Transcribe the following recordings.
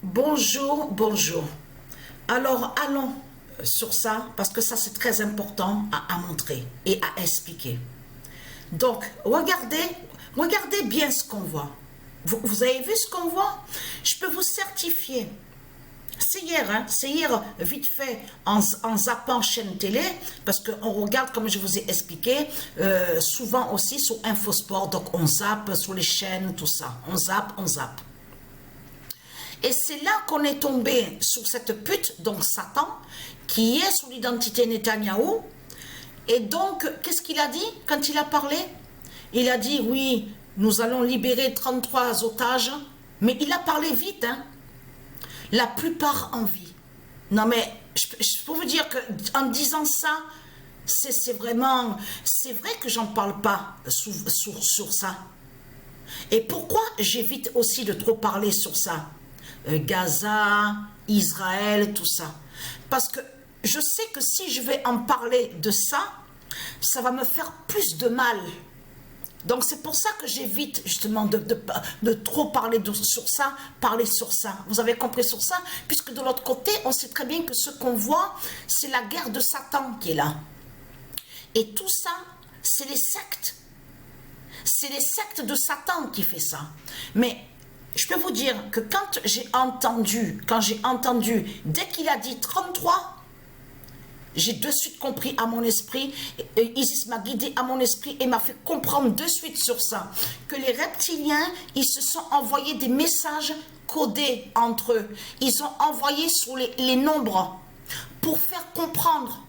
Bonjour, bonjour. Alors, allons sur ça, parce que ça, c'est très important à montrer et à expliquer. Donc, regardez bien ce qu'on voit. Vous avez vu ce qu'on voit? Je peux vous certifier. C'est hier, vite fait, en zappant chaîne télé, parce qu'on regarde, comme je vous ai expliqué, souvent aussi sur Infosport, donc on zappe sur les chaînes, tout ça. On zappe, on zappe. Et c'est là qu'on est tombé sur cette pute, donc Satan, qui est sous l'identité Netanyahou. Et donc, qu'est-ce qu'il a dit quand il a parlé? Il a dit, oui, nous allons libérer 33 otages, mais il a parlé vite, hein. La plupart en vie. Non mais, je peux vous dire qu'en disant ça, c'est vrai que j'en parle pas sur ça. Et pourquoi j'évite aussi de trop parler sur ça? Gaza, Israël, tout ça. Parce que je sais que si je vais en parler de ça, ça va me faire plus de mal. Donc c'est pour ça que j'évite justement de trop sur ça, parler sur ça. Vous avez compris sur ça? Puisque de l'autre côté, on sait très bien que ce qu'on voit, c'est la guerre de Satan qui est là. Et tout ça, c'est les sectes. C'est les sectes de Satan qui fait ça. Mais je peux vous dire que quand j'ai entendu, dès qu'il a dit 33, j'ai de suite compris à mon esprit, Isis m'a guidé à mon esprit et m'a fait comprendre de suite sur ça, que les reptiliens, ils se sont envoyés des messages codés entre eux. Ils ont envoyé sur les nombres pour faire comprendre.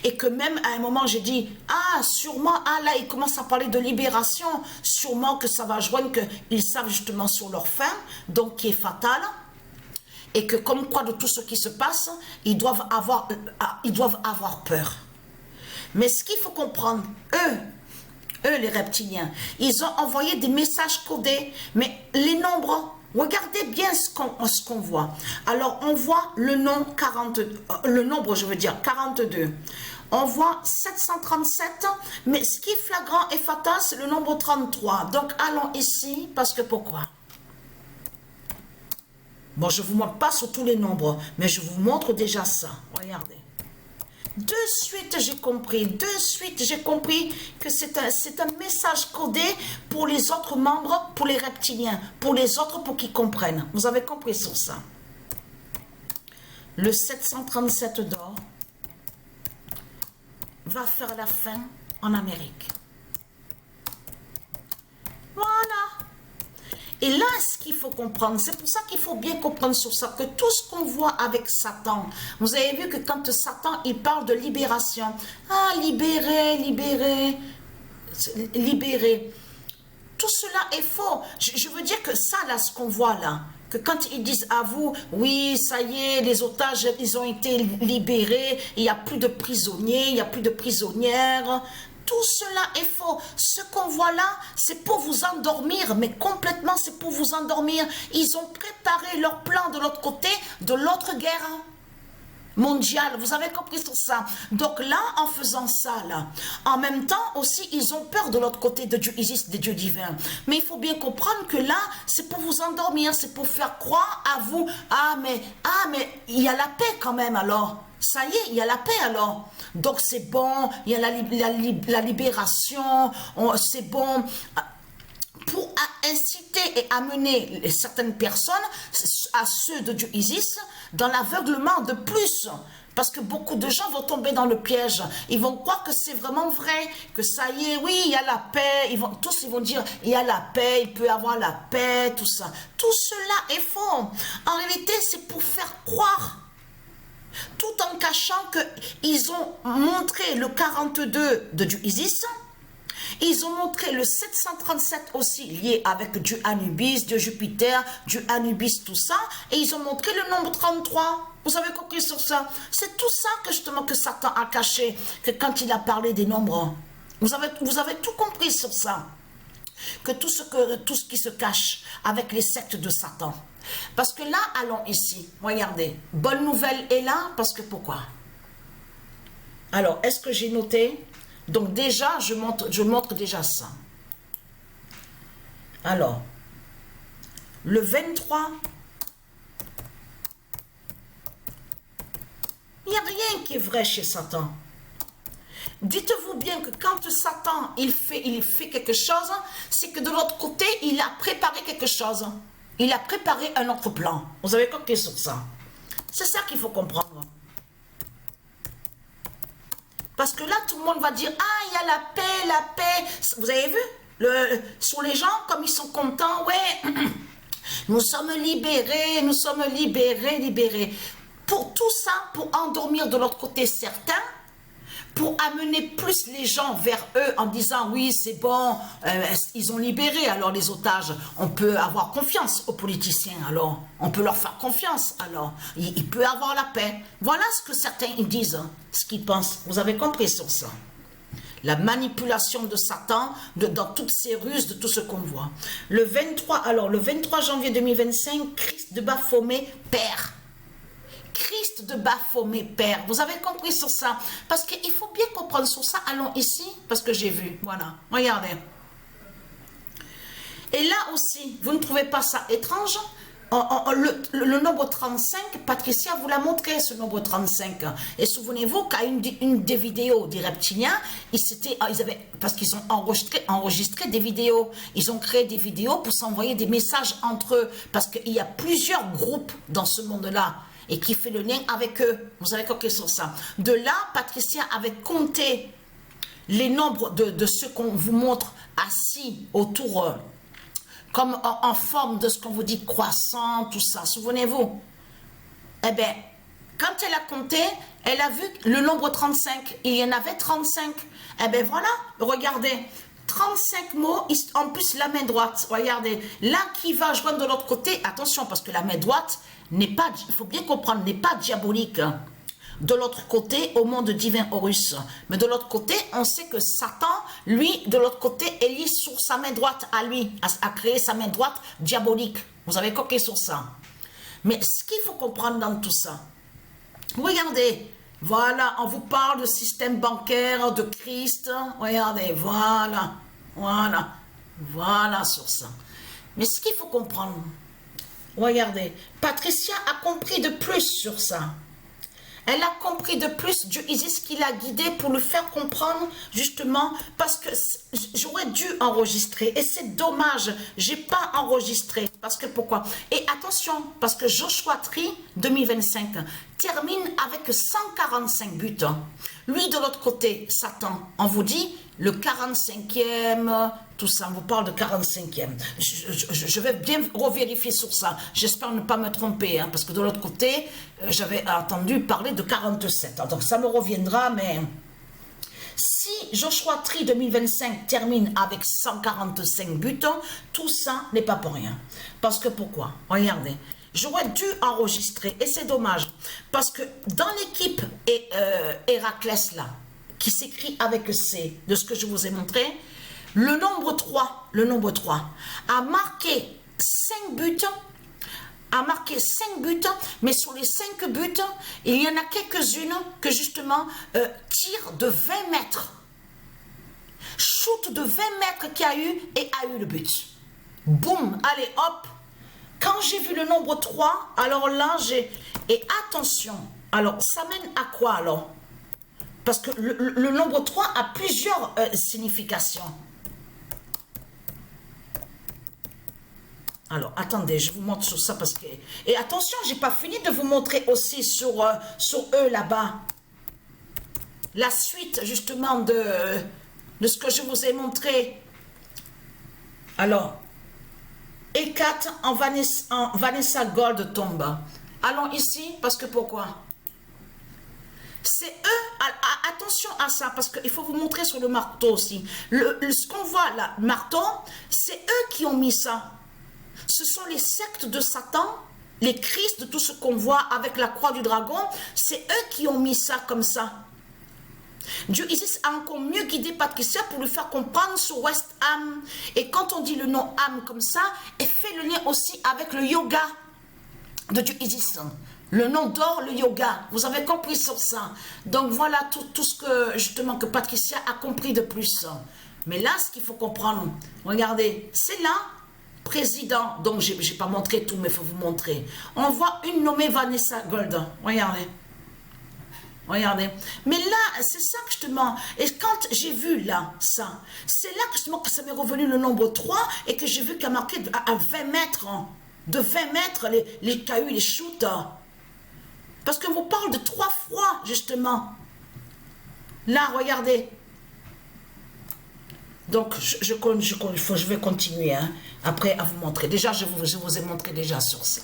Et que même à un moment, j'ai dit, ah, sûrement, ah là, ils commencent à parler de libération, sûrement que ça va joindre qu'ils savent justement sur leur fin, donc qui est fatale. Et que comme quoi de tout ce qui se passe, ils doivent avoir peur. Mais ce qu'il faut comprendre, eux les reptiliens, ils ont envoyé des messages codés, mais les nombres, regardez bien ce qu'on voit. Alors on voit le nombre 42. On voit 737, mais ce qui est flagrant et fatal, c'est le nombre 33. Donc allons ici, parce que pourquoi? Bon, je ne vous montre pas sur tous les nombres, mais je vous montre déjà ça. Regardez. De suite, j'ai compris que c'est un message codé pour les autres membres, pour les reptiliens, pour les autres, pour qu'ils comprennent. Vous avez compris sur ça. Le 737 d'or va faire la fin en Amérique. Voilà. Et là, ce qu'il faut comprendre, c'est pour ça qu'il faut bien comprendre sur ça, que tout ce qu'on voit avec Satan, vous avez vu que quand Satan, il parle de libération, ah, libérer, tout cela est faux. Je veux dire que ça, là, ce qu'on voit là, que quand ils disent à vous, oui, ça y est, les otages, ils ont été libérés, il n'y a plus de prisonniers, il n'y a plus de prisonnières. Tout cela est faux. Ce qu'on voit là, c'est pour vous endormir, mais complètement, c'est pour vous endormir. Ils ont préparé leur plan de l'autre côté, de l'autre guerre mondiale. Vous avez compris sur ça? Donc là, en faisant ça, là, en même temps aussi, ils ont peur de l'autre côté de Dieu Isis, des dieux divins. Mais il faut bien comprendre que là, c'est pour vous endormir, c'est pour faire croire à vous, ah mais il y a la paix quand même alors. Ça y est, il y a la paix alors. Donc c'est bon, il y a la libération, c'est bon. Pour inciter et amener certaines personnes, à ceux de Dieu Isis, dans l'aveuglement de plus. Parce que beaucoup de gens vont tomber dans le piège. Ils vont croire que c'est vraiment vrai, que ça y est, oui, il y a la paix. Ils vont dire, il y a la paix, il peut y avoir la paix, tout ça. Tout cela est faux. En réalité, c'est pour faire croire. Tout en cachant qu'ils ont montré le 42 de Dieu Isis. Ils ont montré le 737 aussi lié avec Dieu Anubis, Dieu Jupiter, Dieu Anubis, tout ça. Et ils ont montré le nombre 33. Vous avez compris sur ça? C'est tout ça que justement que Satan a caché, que quand il a parlé des nombres. Vous avez tout compris sur ça. Que tout ce qui se cache avec les sectes de Satan. Parce que là, allons ici. Regardez. Bonne nouvelle est là, parce que pourquoi? Alors, est-ce que j'ai noté? Donc déjà, je montre déjà ça. Alors, le 23 qui est vrai chez Satan. Dites-vous bien que quand Satan il fait quelque chose, c'est que de l'autre côté, il a préparé quelque chose. Il a préparé un autre plan. Vous avez compris sur ça? C'est ça qu'il faut comprendre. Parce que là, tout le monde va dire, ah, il y a la paix, la paix. Vous avez vu sur les gens, comme ils sont contents, ouais, nous sommes libérés, libérés. Pour tout ça, pour endormir de l'autre côté certains, pour amener plus les gens vers eux en disant, oui, c'est bon, ils ont libéré alors les otages. On peut avoir confiance aux politiciens alors. On peut leur faire confiance alors. Il peut avoir la paix. Voilà ce que certains ils disent, hein, ce qu'ils pensent. Vous avez compris sur ça? La manipulation de Satan dans toutes ces ruses, de tout ce qu'on voit. Le 23 janvier 2025, Christ de Baphomet, Père. Christ de Baphomet, Père. Vous avez compris sur ça? Parce qu'il faut bien comprendre sur ça. Allons ici, parce que j'ai vu. Voilà, regardez. Et là aussi, vous ne trouvez pas ça étrange? Le nombre 35, Patricia vous l'a montré, ce nombre 35. Et souvenez-vous qu'à une des vidéos des reptiliens, parce qu'ils ont enregistré des vidéos. Ils ont créé des vidéos pour s'envoyer des messages entre eux. Parce qu'il y a plusieurs groupes dans ce monde-là. Et qui fait le lien avec eux. Vous avez compris sur ça. De là, Patricia avait compté les nombres de ceux qu'on vous montre assis autour, comme en forme de ce qu'on vous dit croissant, tout ça. Souvenez-vous. Eh bien, quand elle a compté, elle a vu le nombre 35. Il y en avait 35. Eh bien, voilà, regardez. 35 mots, en plus la main droite. Regardez, là qui va joindre de l'autre côté, attention, parce que la main droite n'est pas, il faut bien comprendre, n'est pas diabolique. De l'autre côté, au monde divin Horus. Mais de l'autre côté, on sait que Satan, lui, de l'autre côté, est lié sur sa main droite à lui, a créé sa main droite diabolique. Vous avez compris sur ça. Mais ce qu'il faut comprendre dans tout ça, regardez, voilà, on vous parle de système bancaire, de Christ, regardez, voilà sur ça. Mais ce qu'il faut comprendre, regardez, Patricia a compris de plus sur ça. Elle a compris de plus, Dieu Isis qui l'a guidé pour le faire comprendre, justement, parce que j'aurais dû enregistrer. Et c'est dommage, j'ai pas enregistré. Parce que pourquoi? Et attention, parce que Joshua Tree 2025 termine avec 145 buts. Lui, de l'autre côté, Satan, on vous dit le 45e, tout ça, on vous parle de 45e. Je vais bien revérifier sur ça. J'espère ne pas me tromper, hein, parce que de l'autre côté, j'avais entendu parler de 47. Donc ça me reviendra, mais si Joshua Tree 2025 termine avec 145 buts, tout ça n'est pas pour rien. Parce que pourquoi? Regardez. J'aurais dû enregistrer, et c'est dommage, parce que dans l'équipe Héraclès là, qui s'écrit avec C, de ce que je vous ai montré, le nombre 3 a marqué 5 buts, mais sur les 5 buts, il y en a quelques-unes que justement tirent de 20 mètres. Shoot de 20 mètres qui a eu et a eu le but. Boum, allez hop. Quand j'ai vu le nombre 3, alors là, et attention, alors ça mène à quoi alors? Parce que le nombre 3 a plusieurs significations. Alors, attendez, je vous montre sur ça parce que... Et attention, j'ai pas fini de vous montrer aussi sur eux là-bas. La suite, justement, de ce que je vous ai montré. Alors... Et 4 en Vanessa Gold tombe. Allons ici, parce que pourquoi? C'est eux, attention à ça, parce qu'il faut vous montrer sur le marteau aussi. Ce qu'on voit là, marteau, c'est eux qui ont mis ça. Ce sont les sectes de Satan, les Christ, de tout ce qu'on voit avec la croix du dragon, c'est eux qui ont mis ça comme ça. Dieu Isis a encore mieux guidé Patricia pour lui faire comprendre sur West Ham. Et quand on dit le nom Ham comme ça, elle fait le lien aussi avec le yoga de Dieu Isis. Le nom d'or, le yoga. Vous avez compris sur ça. Donc voilà tout ce que justement que Patricia a compris de plus. Mais là, ce qu'il faut comprendre, regardez, c'est là, président. Donc j'ai pas montré tout, mais il faut vous montrer. On voit une nommée Vanessa Gold. Regardez. Regardez. Mais là, c'est ça que justement, et quand j'ai vu là, ça, c'est là que justement que ça m'est revenu le nombre 3 et que j'ai vu qu'il y a marqué à 20 mètres, hein, de 20 mètres, les cailloux, les shoots. Parce que vous parle de 3 fois, justement. Là, regardez. Donc, je vais continuer, hein, après à vous montrer. Déjà, je vous ai montré déjà sur ça.